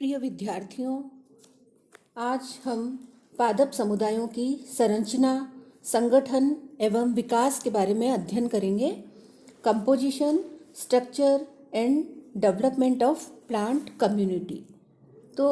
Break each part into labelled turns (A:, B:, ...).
A: प्रिय विद्यार्थियों, आज हम पादप समुदायों की संरचना, संगठन एवं विकास के बारे में अध्ययन करेंगे। Composition, structure and development of plant community. तो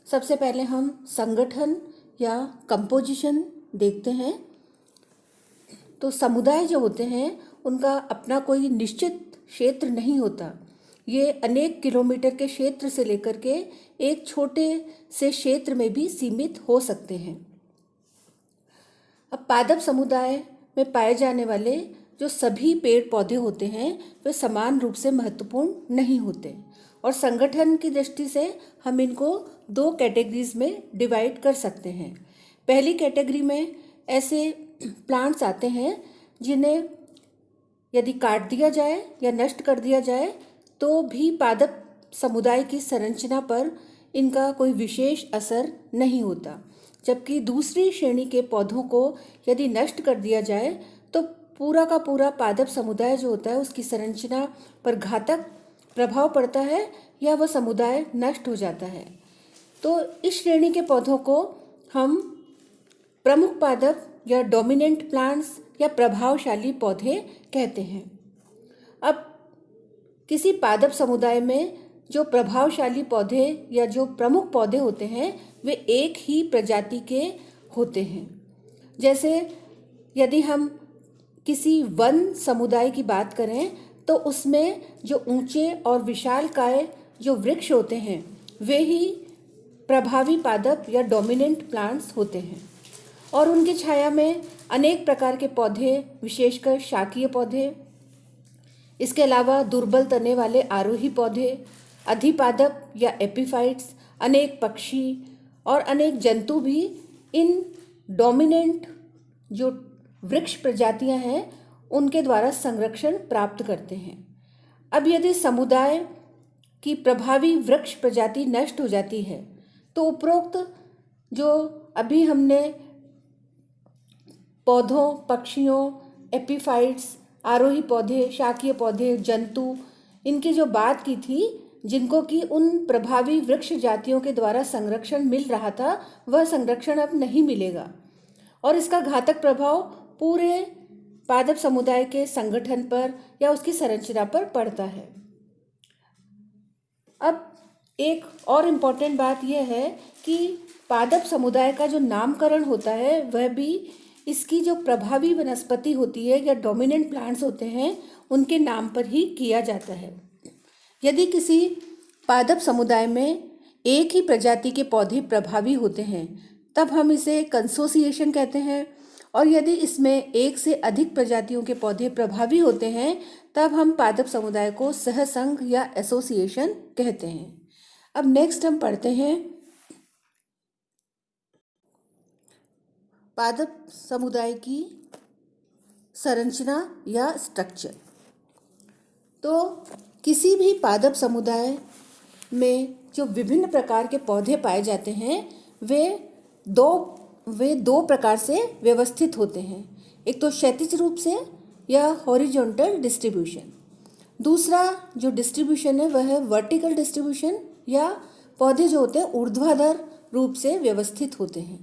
A: सबसे पहले हम संगठन या कंपोजिशन देखते हैं। तो समुदाय जो होते हैं उनका अपना कोई निश्चित क्षेत्र नहीं होता। ये अनेक किलोमीटर के क्षेत्र से लेकर के एक छोटे से क्षेत्र में भी सीमित हो सकते हैं। अब पादप समुदाय में पाए जाने वाले जो सभी पेड़ पौधे होते हैं वे समान रूप से महत्वपूर्ण नहीं होते, और संगठन की दृष्टि से हम इनको दो कैटेगरीज में डिवाइड कर सकते हैं। पहली कैटेगरी में ऐसे प्लांट्स आते हैं जिन्हें यदि काट दिया जाए या नष्ट कर दिया जाए तो भी पादप समुदाय की संरचना पर इनका कोई विशेष असर नहीं होता, जबकि दूसरी श्रेणी के पौधों को यदि नष्ट कर दिया जाए तो पूरा का पूरा पादप समुदाय जो होता है उसकी संरचना पर घातक प्रभाव पड़ता है या वह समुदाय नष्ट हो जाता है। तो इस श्रेणी के पौधों को हम प्रमुख पादप या डोमिनेंट प्लांट्स या प्रभावशाली पौधे कहते हैं। अब किसी पादप समुदाय में जो प्रभावशाली पौधे या जो प्रमुख पौधे होते हैं वे एक ही प्रजाति के होते हैं। जैसे यदि हम किसी वन समुदाय की बात करें तो उसमें जो ऊंचे और विशालकाय जो वृक्ष होते हैं वे ही प्रभावी पादप या डोमिनेंट प्लांट्स होते हैं, और उनकी छाया में अनेक प्रकार के पौधे, विशेषकर शाकीय पौधे, इसके अलावा दुर्बल तने वाले आरोही पौधे, अधिपादप या एपिफाइट्स, अनेक पक्षी और अनेक जंतु भी इन डोमिनेंट जो वृक्ष प्रजातियां हैं उनके द्वारा संरक्षण प्राप्त करते हैं। अब यदि समुदाय की प्रभावी वृक्ष प्रजाति नष्ट हो जाती है तो उपरोक्त जो अभी हमने पौधों, पक्षियों, एपिफाइट्स, आरोही पौधे, शाकीय पौधे, जंतु, इनकी जो बात की थी जिनको कि उन प्रभावी वृक्ष जातियों के द्वारा संरक्षण मिल रहा था वह संरक्षण अब नहीं मिलेगा, और इसका घातक प्रभाव पूरे पादप समुदाय के संगठन पर या उसकी संरचना पर पड़ता है। अब एक और इम्पॉर्टेंट बात यह है कि पादप समुदाय का जो नामकरण होता है वह भी इसकी जो प्रभावी वनस्पति होती है या डोमिनेंट प्लांट्स होते हैं उनके नाम पर ही किया जाता है। यदि किसी पादप समुदाय में एक ही प्रजाति के पौधे प्रभावी होते हैं तब हम इसे कंसोसिएशन कहते हैं, और यदि इसमें एक से अधिक प्रजातियों के पौधे प्रभावी होते हैं तब हम पादप समुदाय को सहसंघ या एसोसिएशन कहते हैं। अब नेक्स्ट हम पढ़ते हैं पादप समुदाय की संरचना या स्ट्रक्चर। तो किसी भी पादप समुदाय में जो विभिन्न प्रकार के पौधे पाए जाते हैं वे दो प्रकार से व्यवस्थित होते हैं। एक तो क्षैतिज रूप से या हॉरिजॉन्टल डिस्ट्रीब्यूशन, दूसरा जो डिस्ट्रीब्यूशन है वह है वर्टिकल डिस्ट्रीब्यूशन या पौधे जो होते हैं ऊर्ध्वाधर रूप से व्यवस्थित होते हैं।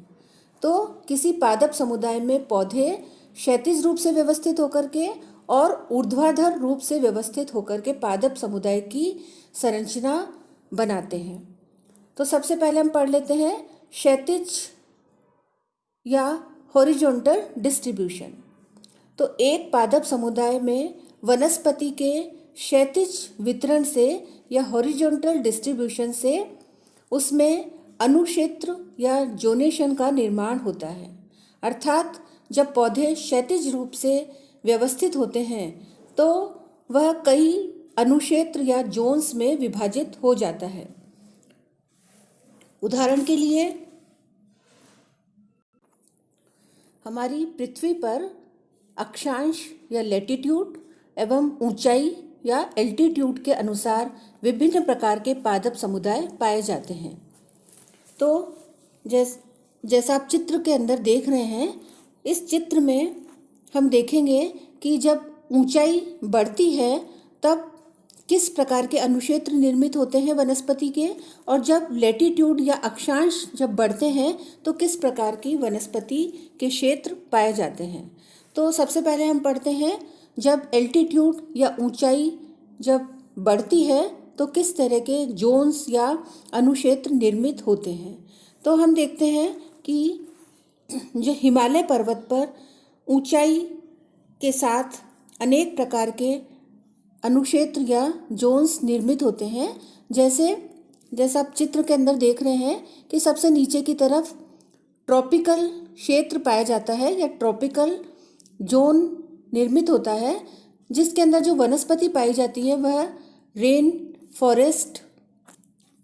A: तो किसी पादप समुदाय में पौधे क्षैतिज रूप से व्यवस्थित होकर के और ऊर्ध्वाधर रूप से व्यवस्थित होकर के पादप समुदाय की संरचना बनाते हैं। तो सबसे पहले हम पढ़ लेते हैं क्षैतिज या हॉरिजॉन्टल डिस्ट्रीब्यूशन। तो एक पादप समुदाय में वनस्पति के क्षैतिज वितरण से या हॉरिजॉन्टल डिस्ट्रीब्यूशन से उसमें अनुक्षेत्र या जोनेशन का निर्माण होता है। अर्थात जब पौधे क्षैतिज रूप से व्यवस्थित होते हैं तो वह कई अनुक्षेत्र या जोन्स में विभाजित हो जाता है। उदाहरण के लिए हमारी पृथ्वी पर अक्षांश या लैटिट्यूड एवं ऊंचाई या एल्टीट्यूड के अनुसार विभिन्न प्रकार के पादप समुदाय पाए जाते हैं। तो जैसा आप चित्र के अंदर देख रहे हैं, इस चित्र में हम देखेंगे कि जब ऊंचाई बढ़ती है तब किस प्रकार के अनुक्षेत्र निर्मित होते हैं वनस्पति के, और जब लैटिट्यूड या अक्षांश जब बढ़ते हैं तो किस प्रकार की वनस्पति के क्षेत्र पाए जाते हैं। तो सबसे पहले हम पढ़ते हैं, जब एल्टीट्यूड या ऊंचाई जब बढ़ती है तो किस तरह के जोन्स या अनुक्षेत्र निर्मित होते हैं। तो हम देखते हैं कि जो हिमालय पर्वत पर ऊंचाई के साथ अनेक प्रकार के अनुक्षेत्र या जोन्स निर्मित होते हैं। जैसा आप चित्र के अंदर देख रहे हैं कि सबसे नीचे की तरफ ट्रॉपिकल क्षेत्र पाया जाता है या ट्रॉपिकल जोन निर्मित होता है, जिसके अंदर जो वनस्पति पाई जाती है वह रेन फॉरेस्ट,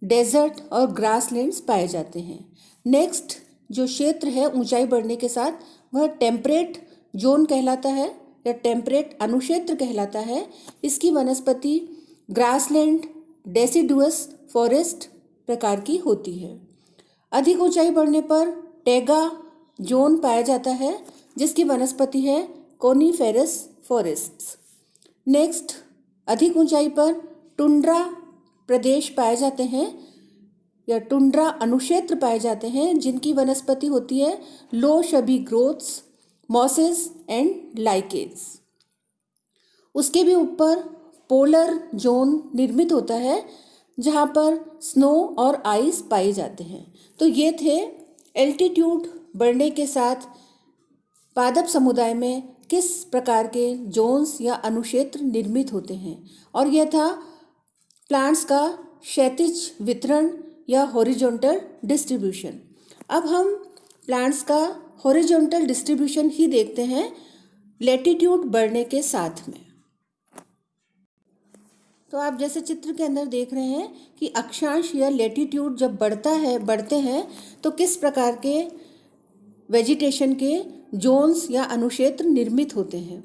A: डेजर्ट और ग्रासलैंड्स पाए जाते हैं। नेक्स्ट जो क्षेत्र है ऊंचाई बढ़ने के साथ वह टेम्परेट जोन कहलाता है या टेम्परेट अनुक्षेत्र कहलाता है। इसकी वनस्पति ग्रासलैंड, डेसिडुअस फॉरेस्ट प्रकार की होती है। अधिक ऊंचाई बढ़ने पर टैगा जोन पाया जाता है, जिसकी वनस्पति है कोनीफेरस फॉरेस्ट्स। नेक्स्ट अधिक ऊंचाई पर टुंड्रा प्रदेश पाए जाते हैं या टुंड्रा अनुक्षेत्र पाए जाते हैं, जिनकी वनस्पति होती है लो शबी ग्रोथ्स, मॉसेस एंड लाइकेन्स। उसके भी ऊपर पोलर जोन निर्मित होता है, जहाँ पर स्नो और आइस पाए जाते हैं। तो ये थे एल्टीट्यूड बढ़ने के साथ पादप समुदाय में किस प्रकार के जोन्स या अनुक्षेत्र निर्मित होते हैं, और यह था प्लांट्स का क्षैतिज वितरण या हॉरिजॉन्टल डिस्ट्रीब्यूशन। अब हम प्लांट्स का हॉरिजॉन्टल डिस्ट्रीब्यूशन ही देखते हैं लैटिट्यूड बढ़ने के साथ में। तो आप जैसे चित्र के अंदर देख रहे हैं कि अक्षांश या लैटिट्यूड जब बढ़ते हैं तो किस प्रकार के वेजिटेशन के जोन्स या अनुक्षेत्र निर्मित होते हैं।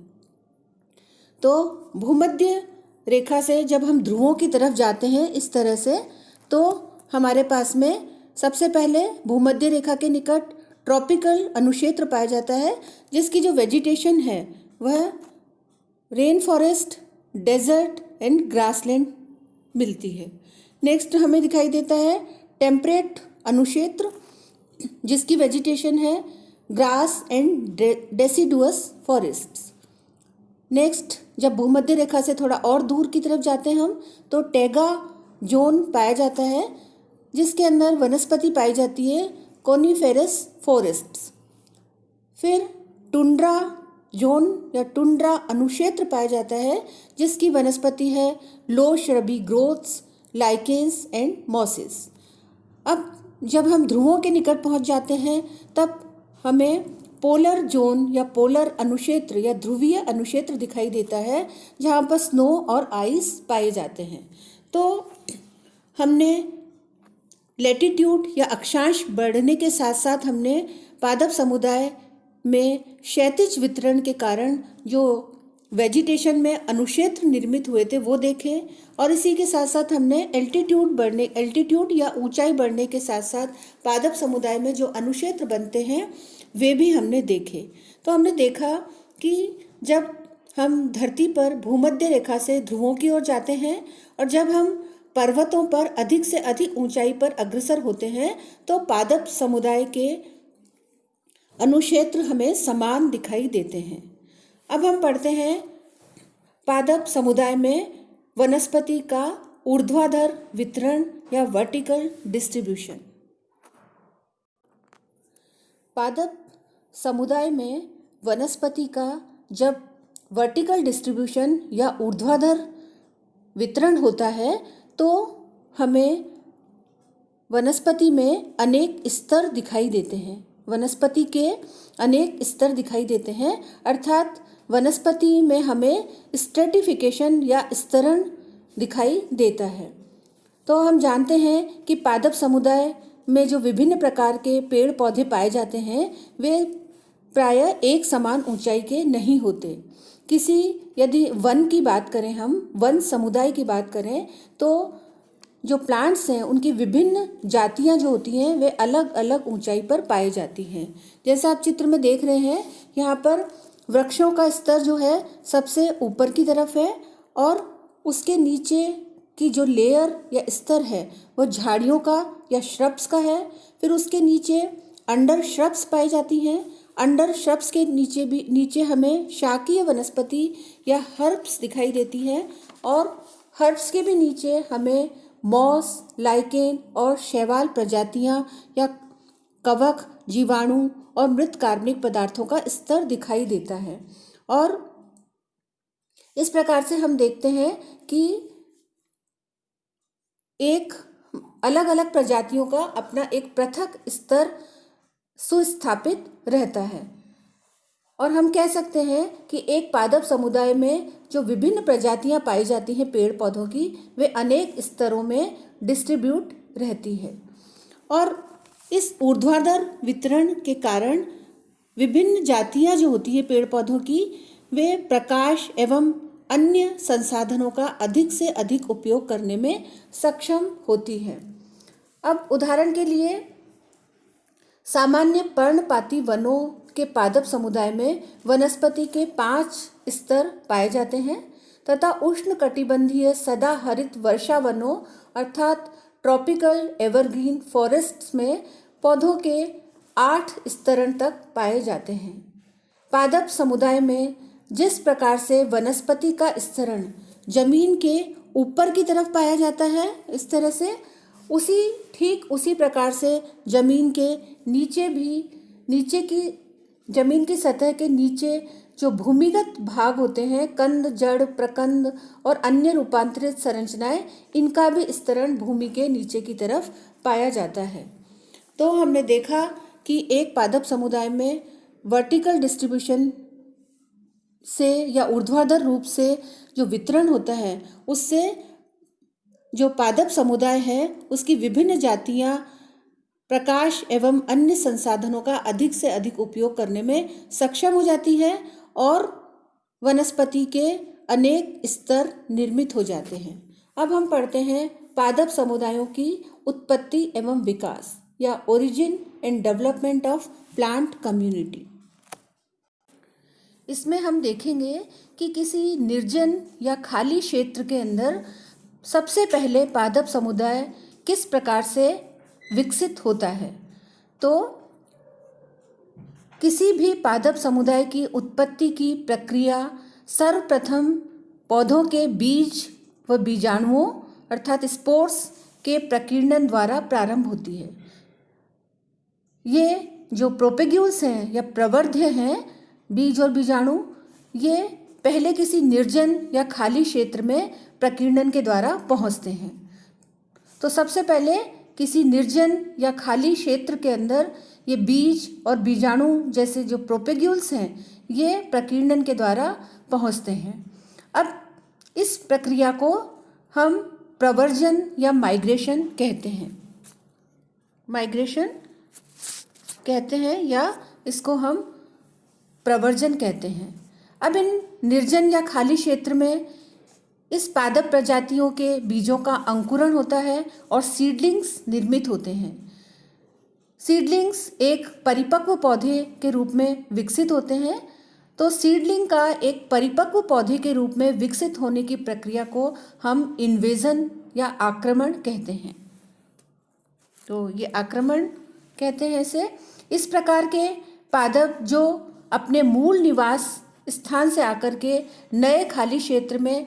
A: तो भूमध्य रेखा से जब हम ध्रुवों की तरफ जाते हैं इस तरह से, तो हमारे पास में सबसे पहले भूमध्य रेखा के निकट ट्रॉपिकल अनुक्षेत्र पाया जाता है, जिसकी जो वेजिटेशन है वह rain forest, desert and grassland मिलती है। नेक्स्ट हमें दिखाई देता है टेम्परेट अनुक्षेत्र, जिसकी वेजिटेशन है grass and deciduous forests. Next जब भूमध्य रेखा से थोड़ा और दूर की तरफ जाते हैं हम, तो टैगा जोन पाया जाता है, जिसके अंदर वनस्पति पाई जाती है कोनीफेरस फॉरेस्ट्स। फिर टुंड्रा जोन या टुंड्रा अनुक्षेत्र पाया जाता है, जिसकी वनस्पति है low shrubby growths, lichens and mosses. अब जब हम ध्रुवों के निकट पहुंच जाते हैं तब हमें पोलर जोन या पोलर अनुक्षेत्र या ध्रुवीय अनुक्षेत्र दिखाई देता है, जहाँ पर स्नो और आइस पाए जाते हैं। तो हमने लैटिट्यूड या अक्षांश बढ़ने के साथ साथ हमने पादप समुदाय में क्षैतिज वितरण के कारण जो वेजिटेशन में अनुक्षेत्र निर्मित हुए थे वो देखे, और इसी के साथ साथ हमने एल्टीट्यूड या ऊंचाई बढ़ने के साथ साथ पादप समुदाय में जो अनुक्षेत्र बनते हैं वे भी हमने देखे। तो हमने देखा कि जब हम धरती पर भूमध्य रेखा से ध्रुवों की ओर जाते हैं और जब हम पर्वतों पर अधिक से अधिक ऊंचाई पर अग्रसर होते हैं तो पादप समुदाय के अनुक्षेत्र हमें समान दिखाई देते हैं। अब हम पढ़ते हैं पादप समुदाय में वनस्पति का ऊर्ध्वाधर वितरण या वर्टिकल डिस्ट्रीब्यूशन। पादप समुदाय में वनस्पति का जब वर्टिकल डिस्ट्रीब्यूशन या ऊर्ध्वाधर वितरण होता है तो हमें वनस्पति में अनेक स्तर दिखाई देते हैं। वनस्पति के अनेक स्तर दिखाई देते हैं, अर्थात वनस्पति में हमें स्ट्रेटिफिकेशन या स्तरण दिखाई देता है। तो हम जानते हैं कि पादप समुदाय में जो विभिन्न प्रकार के पेड़ पौधे पाए जाते हैं वे प्रायः एक समान ऊंचाई के नहीं होते। यदि वन की बात करें, हम वन समुदाय की बात करें, तो जो प्लांट्स हैं उनकी विभिन्न जातियां जो होती हैं वे अलग अलग ऊंचाई पर पाई जाती हैं। जैसा आप चित्र में देख रहे हैं, यहाँ पर वृक्षों का स्तर जो है सबसे ऊपर की तरफ है और उसके नीचे की जो लेयर या स्तर है वो झाड़ियों का या श्रब्स का है। फिर उसके नीचे अंडर श्रब्स पाई जाती हैं। अंडर श्रब्स के नीचे हमें शाकीय वनस्पति या हर्ब्स दिखाई देती है, और हर्ब्स के भी नीचे हमें मॉस, लाइकेन और शैवाल प्रजातियां या कवक, जीवाणु और मृत कार्बनिक पदार्थों का स्तर दिखाई देता है। और इस प्रकार से हम देखते हैं कि एक अलग अलग प्रजातियों का अपना एक पृथक स्तर सुस्थापित रहता है। और हम कह सकते हैं कि एक पादप समुदाय में जो विभिन्न प्रजातियां पाई जाती हैं पेड़ पौधों की, वे अनेक स्तरों में डिस्ट्रीब्यूट रहती है। और इस ऊर्ध्वाधर वितरण के कारण विभिन्न जातियां जो होती है पेड़ पौधों की, वे प्रकाश एवं अन्य संसाधनों का अधिक से अधिक उपयोग करने में सक्षम होती हैं। अब उदाहरण के लिए सामान्य पर्णपाती वनों के पादप समुदाय में वनस्पति के 5 स्तर पाए जाते हैं, तथा उष्णकटिबंधीय सदाहरित वर्षा वनों अर्थात ट्रॉपिकल एवरग्रीन फॉरेस्ट्स में पौधों के 8 स्तरण तक पाए जाते हैं। पादप समुदाय में जिस प्रकार से वनस्पति का स्तरण जमीन के ऊपर की तरफ पाया जाता है, इस तरह से ठीक उसी प्रकार से जमीन के नीचे भी, जमीन की सतह के नीचे जो भूमिगत भाग होते हैं, कंद, जड़, प्रकंद और अन्य रूपांतरित संरचनाएं, इनका भी स्तरण भूमि के नीचे की तरफ पाया जाता है। तो हमने देखा कि एक पादप समुदाय में वर्टिकल डिस्ट्रीब्यूशन से या ऊर्ध्वाधर रूप से जो वितरण होता है, उससे जो पादप समुदाय है उसकी विभिन्न जातियां प्रकाश एवं अन्य संसाधनों का अधिक से अधिक उपयोग करने में सक्षम हो जाती है, और वनस्पति के अनेक स्तर निर्मित हो जाते हैं। अब हम पढ़ते हैं पादप समुदायों की उत्पत्ति एवं विकास या origin and development of plant community. इसमें हम देखेंगे कि किसी निर्जन या खाली क्षेत्र के अंदर सबसे पहले पादप समुदाय किस प्रकार से विकसित होता है। तो किसी भी पादप समुदाय की उत्पत्ति की प्रक्रिया सर्वप्रथम पौधों के बीज व बीजाणुओं अर्थात स्पोर्स के प्रकीर्णन द्वारा प्रारंभ होती है। ये जो प्रोपेग्यूल्स हैं या प्रवर्ध्य हैं, बीज और बीजाणु, ये पहले किसी निर्जन या खाली क्षेत्र में प्रकीर्णन के द्वारा पहुंचते हैं। तो सबसे पहले किसी निर्जन या खाली क्षेत्र के अंदर ये बीज और बीजाणु जैसे जो प्रोपेग्यूल्स हैं, ये प्रकीर्णन के द्वारा पहुंचते हैं। अब इस प्रक्रिया को हम प्रवर्जन या माइग्रेशन कहते हैं। माइग्रेशन कहते हैं या इसको हम प्रवर्जन कहते हैं। अब इन निर्जन या खाली क्षेत्र में इस पादप प्रजातियों के बीजों का अंकुरण होता है और सीडलिंग्स निर्मित होते हैं। सीडलिंग्स एक परिपक्व पौधे के रूप में विकसित होते हैं। तो सीडलिंग का एक परिपक्व पौधे के रूप में विकसित होने की प्रक्रिया को हम इन्वेजन या आक्रमण कहते हैं। तो ये आक्रमण कहते हैं इसे। इस प्रकार के पादप जो अपने मूल निवास स्थान से आकर के नए खाली क्षेत्र में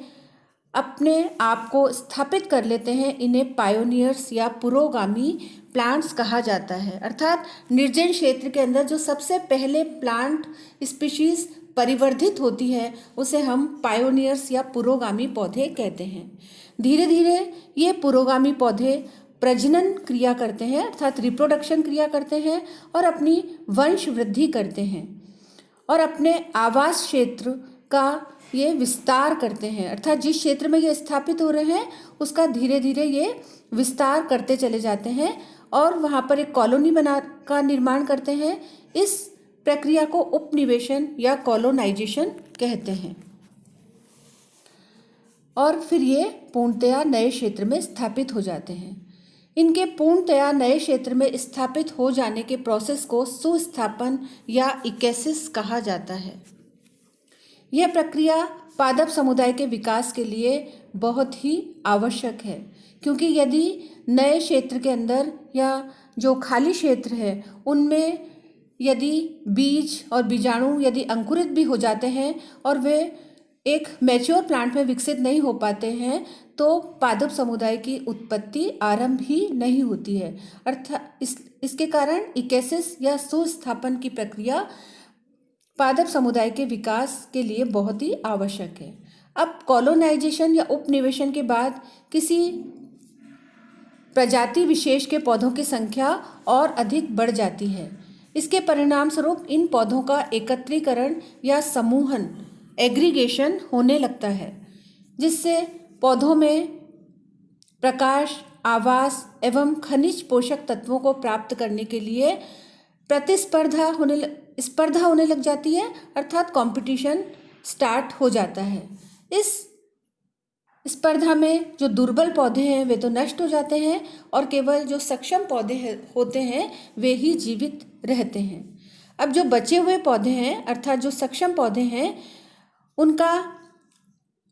A: अपने आप को स्थापित कर लेते हैं, इन्हें पायोनियर्स या पुरोगामी प्लांट्स कहा जाता है। अर्थात निर्जन क्षेत्र के अंदर जो सबसे पहले प्लांट स्पीशीज परिवर्धित होती है उसे हम पायोनियर्स या पुरोगामी पौधे कहते हैं। धीरे धीरे ये पुरोगामी पौधे प्रजनन क्रिया करते हैं अर्थात रिप्रोडक्शन क्रिया करते हैं और अपनी वंश वृद्धि करते हैं और अपने आवास क्षेत्र का ये विस्तार करते हैं। अर्थात जिस क्षेत्र में ये स्थापित हो रहे हैं उसका धीरे धीरे ये विस्तार करते चले जाते हैं और वहाँ पर एक कॉलोनी का निर्माण करते हैं। इस प्रक्रिया को उपनिवेशन या कॉलोनाइजेशन कहते हैं और फिर ये पूर्णतया नए क्षेत्र में स्थापित हो जाते हैं। इनके पूर्णतया नए क्षेत्र में स्थापित हो जाने के प्रोसेस को सुस्थापन या इकेसिस कहा जाता है। यह प्रक्रिया पादप समुदाय के विकास के लिए बहुत ही आवश्यक है, क्योंकि यदि नए क्षेत्र के अंदर या जो खाली क्षेत्र है उनमें यदि बीज और बीजाणु यदि अंकुरित भी हो जाते हैं और वे एक मैच्योर प्लांट में विकसित नहीं हो पाते हैं, तो पादप समुदाय की उत्पत्ति आरंभ ही नहीं होती है। अर्थात इसके कारण इकेसिस या सुस्थापन की प्रक्रिया पादप समुदाय के विकास के लिए बहुत ही आवश्यक है। अब कॉलोनाइजेशन या उपनिवेशन के बाद किसी प्रजाति विशेष के पौधों की संख्या और अधिक बढ़ जाती है। इसके परिणाम स्वरूप इन पौधों का एकत्रीकरण या समूहन एग्रीगेशन होने लगता है, जिससे पौधों में प्रकाश, आवास एवं खनिज पोषक तत्वों को प्राप्त करने के लिए प्रतिस्पर्धा होने लग जाती है, अर्थात कंपटीशन स्टार्ट हो जाता है। इस स्पर्धा में जो दुर्बल पौधे हैं वे तो नष्ट हो जाते हैं और केवल जो सक्षम पौधे होते हैं वे ही जीवित रहते हैं। अब जो बचे हुए पौधे हैं अर्थात जो सक्षम पौधे हैं, उनका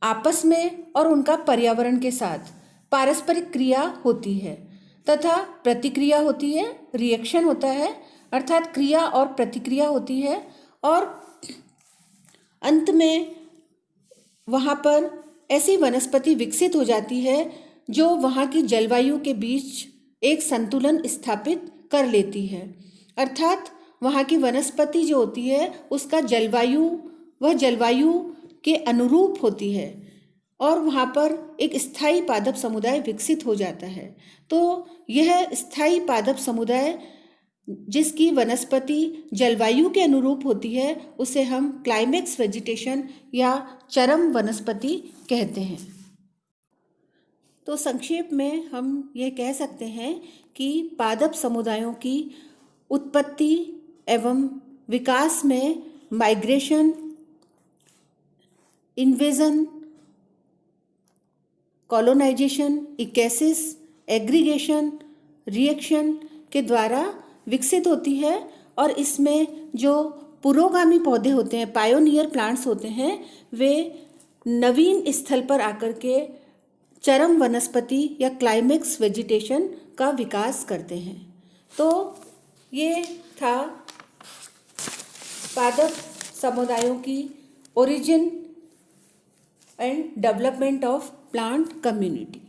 A: आपस में और उनका पर्यावरण के साथ पारस्परिक क्रिया होती है तथा प्रतिक्रिया होती है, रिएक्शन होता है, अर्थात क्रिया और प्रतिक्रिया होती है और अंत में वहाँ पर ऐसी वनस्पति विकसित हो जाती है जो वहाँ की जलवायु के बीच एक संतुलन स्थापित कर लेती है। अर्थात वहाँ की वनस्पति जो होती है उसका जलवायु के अनुरूप होती है और वहाँ पर एक स्थायी पादप समुदाय विकसित हो जाता है। तो यह स्थायी पादप समुदाय जिसकी वनस्पति जलवायु के अनुरूप होती है उसे हम क्लाइमेक्स वेजिटेशन या चरम वनस्पति कहते हैं। तो संक्षेप में हम ये कह सकते हैं कि पादप समुदायों की उत्पत्ति एवं विकास में migration, invasion, colonization, ecesis, aggregation, reaction के द्वारा विकसित होती है और इसमें जो पुरोगामी पौधे होते हैं, पायोनियर प्लांट्स होते हैं, वे नवीन स्थल पर आकर के चरम वनस्पति या क्लाइमेक्स वेजिटेशन का विकास करते हैं। तो ये था पादप समुदायों की origin and development of plant community.